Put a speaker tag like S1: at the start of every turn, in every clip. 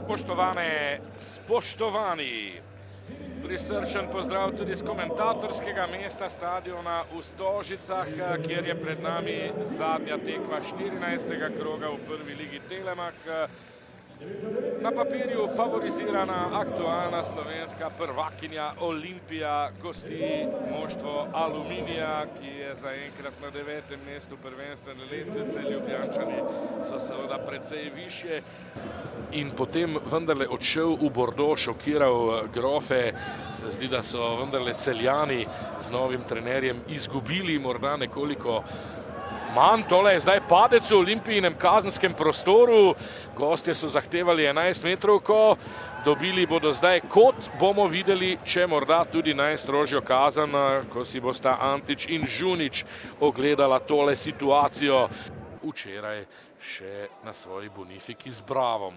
S1: spoštovane, spoštovani. Prisrčen pozdrav tudi z komentatorskega mesta stadiona v Stožicah, kjer je pred nami zadnja tekma 14. kroga v prvi ligi Telemak. Na papirju favorizirana aktualna slovenska prvakinja Olimpija gosti moštvo Aluminija, ki je zaenkrat na 9. mestu prvenstvene lestvice. Ljubljančani so seveda precej višje. In potem vendarle odšel v Bordeaux, šokiral grofe. Se zdi, da so vendarle Celjani z novim trenerjem izgubili morda nekoliko manj. Tole je zdaj padec v Olimpijinem kazenskem prostoru. Gostje so zahtevali 11 metrovko. Dobili bodo zdaj, kot bomo videli, če morda tudi najstrožjo kazen, ko si bosta Antić in Žunić ogledala tole situacijo. Včeraj še na svoji bonifiki z Bravom.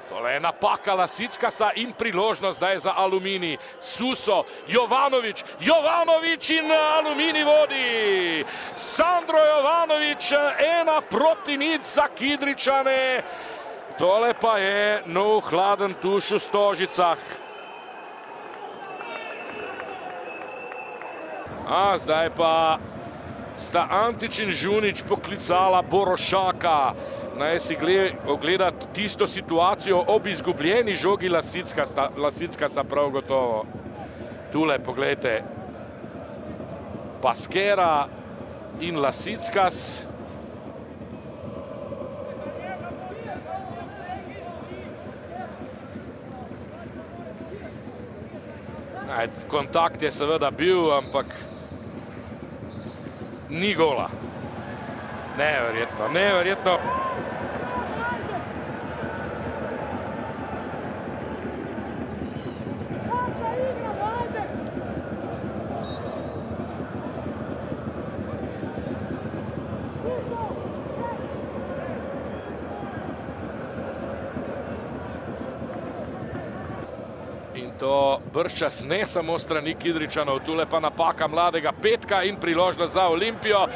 S1: Tole je napaka Lasickasa in priložnost zdaj za Aluminij. Suso, Jovanović, Jovanović in Aluminij vodi. Sandro Jovanović, 1-0 za Kidričane. Tole pa je nov hladen tuš v Stožicah. Zdaj pa sta Antić in Žunić poklicala Borošaka. Naj si ogledati tisto situacijo ob izgubljeni žogi Lasickasa prav gotovo. Tule, poglejte, Paskera in Lasickas. Kontakt je seveda bil, ampak ni gola. Neverjetno, neverjetno. In to bržčas ne samo strani Kidričanov, tule pa napaka mladega Petka in priložnost za Olimpijo.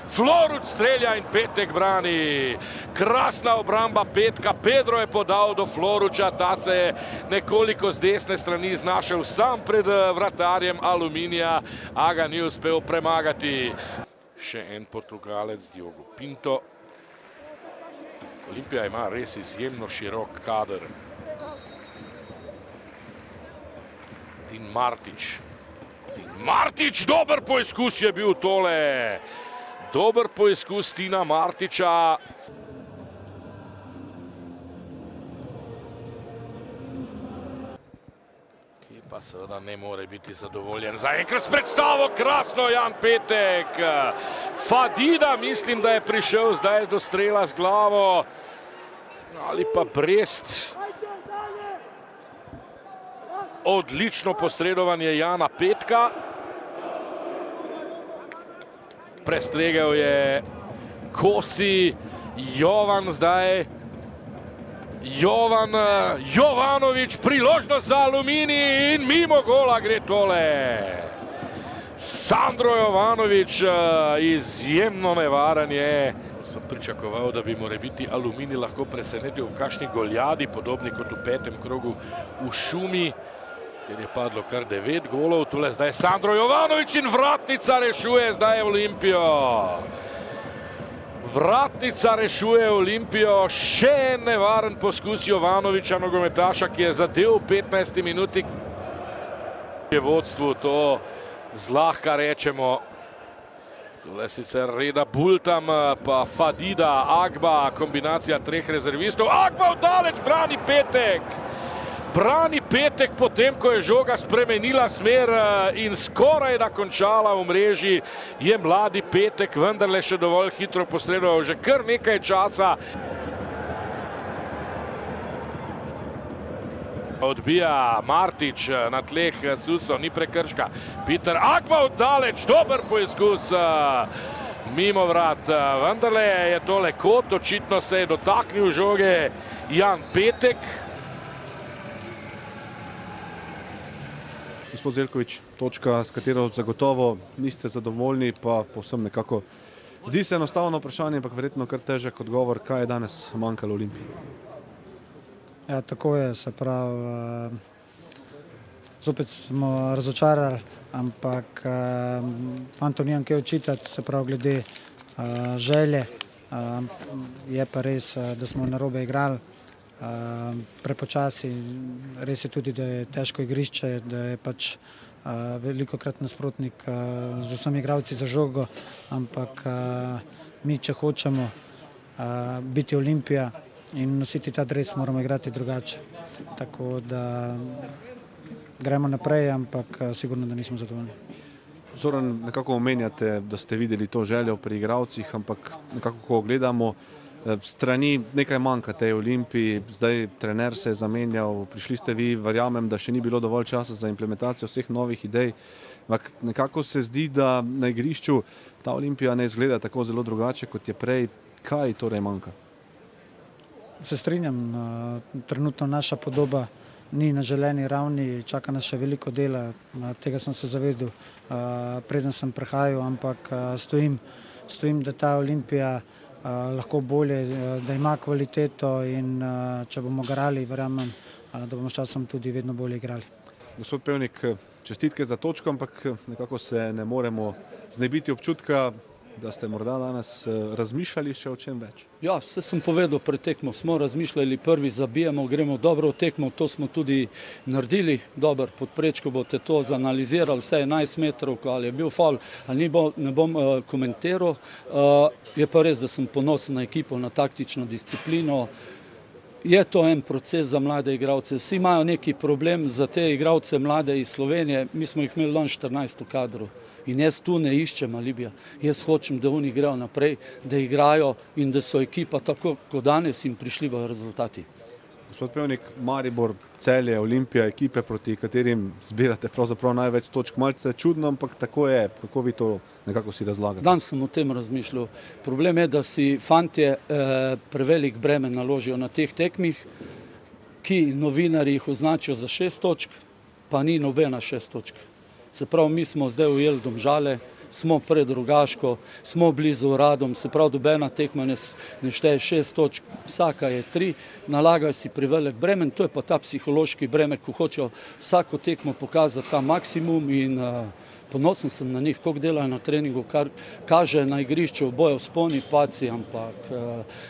S1: Floruć strelja in Petek brani. Krasna obramba Petka, Pedro je podal do Floruća, ta se je nekoliko z desne strani znašel sam pred vratarjem Aluminija, a ga ni uspel premagati. Še en Portugalec, Diogo Pinto. Olimpija ima res izjemno širok kader. Tin Martić, dober poizkus je bil tole. Dober poizkus Tina Martića. Ki pa seveda ne more biti zadovoljen. Zaenkrat s predstavo, krasno Jan Petek. Fadida, mislim, da je prišel zdaj do strela z glavo. Ali pa Brest. Odlično posredovanje Jana Petka. Prestregel je Kosi, Jovan zdaj. Jovanović, priložnost za Aluminij in mimo gola gre tole. Sandro Jovanović, izjemno nevaren je. Sem pričakoval, da bi morebiti Aluminij lahko presenetil v kakšni goljadi, podobni kot v 5. krogu v Šumi, kjer je padlo kar 9 golov. Tule zdaj Sandro Jovanović in vratnica rešuje zdaj Olimpijo. Vratnica rešuje Olimpijo. Še en nevaren poskus Jovanovića, nogometaša, ki je zadel v 15. minuti. Je vodstvu, to zlahka rečemo. Tule sicer Reda Bultam, pa Fadida, Agba, kombinacija treh rezervistov. Agba vdaleč, brani Petek. Brani Petek, potem ko je žoga spremenila smer in skoraj da končala v mreži, je mladi Petek vendarle še dovolj hitro posredoval že kar nekaj časa. Odbija Martić na tleh, Suso, ni prekrška. Peter Agba vdaleč, dober poizkus mimo vrat. Vendarle je tole kot, očitno se je dotaknil žoge Jan Petek.
S2: Gospod Zeljković, točka, s katero zagotovo niste zadovoljni, pa povsem nekako Zdi se enostavno vprašanje, ampak verjetno kar težek odgovor, kaj je danes manjkalo Olimpiji.
S3: Ja, tako je, se pravi, zopet smo razočarali, ampak fantom nimam kaj očitati, se pravi glede želje. Je pa res, da smo narobe igrali, prepočasi, res je tudi, da je težko igrišče, da je pač velikokrat nasprotnik z vsemi igralci za žogo, ampak mi, če hočemo biti Olimpija in nositi ta dres, moramo igrati drugače. Tako da gremo naprej, ampak sigurno, da nismo zadovoljni.
S2: Zoran, nekako omenjate, da ste videli to željo pri igralcih, ampak nekako, ko gledamo strani, nekaj manjka tej Olimpiji, zdaj trener se je zamenjal, prišli ste vi, verjamem, da še ni bilo dovolj časa za implementacijo vseh novih idej, ampak nekako se zdi, da na igrišču ta Olimpija ne izgleda tako zelo drugače, kot je prej. Kaj torej manjka?
S3: Se strinjam, trenutno naša podoba ni na želeni ravni, čaka nas še veliko dela, tega sem se zavedel, preden sem prihajal, ampak stojim, da ta Olimpija lahko bolje, da ima kvaliteto in če bomo garali, verjamem, da bomo s časom tudi vedno bolje igrali.
S2: Gospod Pevnik, čestitke za točko, ampak nekako se ne moremo znebiti občutka, da ste morda danes razmišljali še o čem več.
S4: Ja, vse sem povedal pred tekmo, smo razmišljali, prvi zabijamo, gremo dobro v tekmo, to smo tudi naredili, dober, pod prečko boste to zanalizirali, vse 11 metrov, ali je bil faul, ali ne bom komentiral. Je pa res, da sem ponosen na ekipo, na taktično disciplino. Je to en proces za mlade igralce, vsi imajo neki problem za te igralce mlade iz Slovenije, mi smo jih imeli dan 14 kadrov. In jaz tu ne iščem alibija, jaz hočem, da oni grejo naprej, da igrajo in da so ekipa tako, kot danes jim prišli v rezultati.
S2: Gospod Pevnik, Maribor, Celje, Olimpija, ekipe, proti katerim zbirate pravzaprav največ točk, malce čudno, ampak tako je, kako vi to nekako si razlagate?
S4: Danes sem o tem razmišljal. Problem je, da si fantje prevelik bremen naložijo na teh tekmih, ki novinarji jih označijo za 6 točk, pa ni nobena 6 točk. Se pravi, mi smo zdaj ujeli Domžale, smo pred Rogaško, smo blizu Radom, se pravi, dobena tekma ne šteje 6 točk, vsaka je 3, nalagajo si prevelik bremen, to je pa ta psihološki bremen, ko hočejo vsako tekmo pokazati ta maksimum in ponosen sem na njih, koliko delajo na treningu, kar kaže na igrišču, bojo vzponi, padci, ampak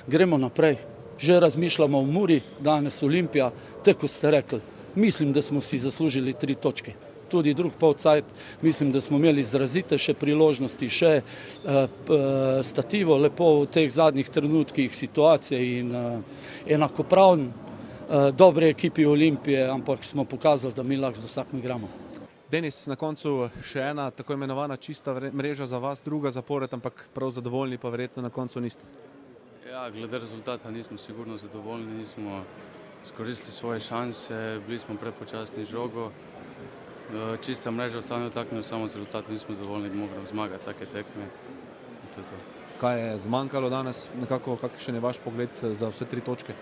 S4: gremo naprej. Že razmišljamo o Muri, danes Olimpija, tako ste rekli, mislim, da smo si zaslužili 3 točke. Tudi drug polcajt, mislim, da smo imeli izrazite še priložnosti, še stativo lepo v teh zadnjih trenutkih situacije in enakopravn dobre ekipi Olimpije, ampak smo pokazali, da mi lahko z vsakim igramo.
S2: Denis, na koncu še ena tako imenovana čista mreža za vas, druga zapored, ampak prav zadovoljni pa verjetno na koncu niste.
S5: Ja, glede rezultata nismo sigurno zadovoljni, nismo izkoristili svoje šanse, bili smo prepočasni žogo. Čista mreža ostane takšna, samo z rezultatom nismo dovoljni, da moramo zmagati take tekme.
S2: Kaj je zmanjkalo danes, nekako kakšen je vaš pogled za vse 3 točke?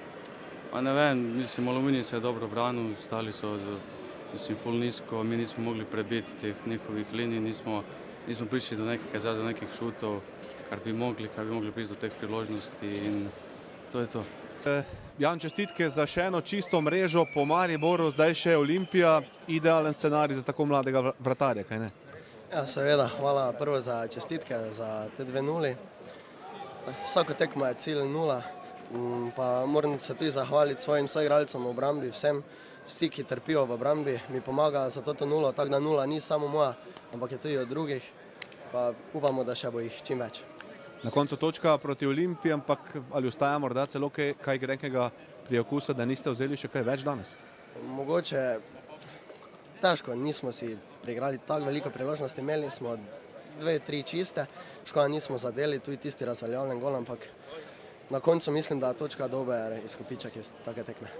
S5: Ne vem, mislim, Aluminij se je dobro branil, ostali so ful nizko, mi nismo mogli prebiti teh njihovih linij, nismo prišli do nekih šutov, kar bi mogli priti do teh priložnosti in to je to.
S2: Jan, čestitke za še eno čisto mrežo po Mariboru, zdaj še Olimpija, idealen scenarij za tako mladega vratarja, kaj ne?
S6: Ja, seveda, hvala prvo za čestitke, za te 2-0. Vsako tekmo je cilj 0, pa moram se tudi zahvaliti svojim soigralcem v obrambi, vsi, ki trpijo v obrambi, mi pomagajo za to 0, tako da 0 ni samo moja, ampak je tudi od drugih, pa upamo, da še bo jih čim več.
S2: Na koncu točka proti Olimpiji, ampak ali ostaja morda celo kaj grenkega priokusa, da niste vzeli še kaj več danes?
S6: Mogoče težko, nismo si priigrali tako veliko priložnosti, imeli smo 2-3 čiste, škoda nismo zadeli, tudi tisti razveljavljen gol, ampak na koncu mislim, da točka dober izkupiček iz take tekme.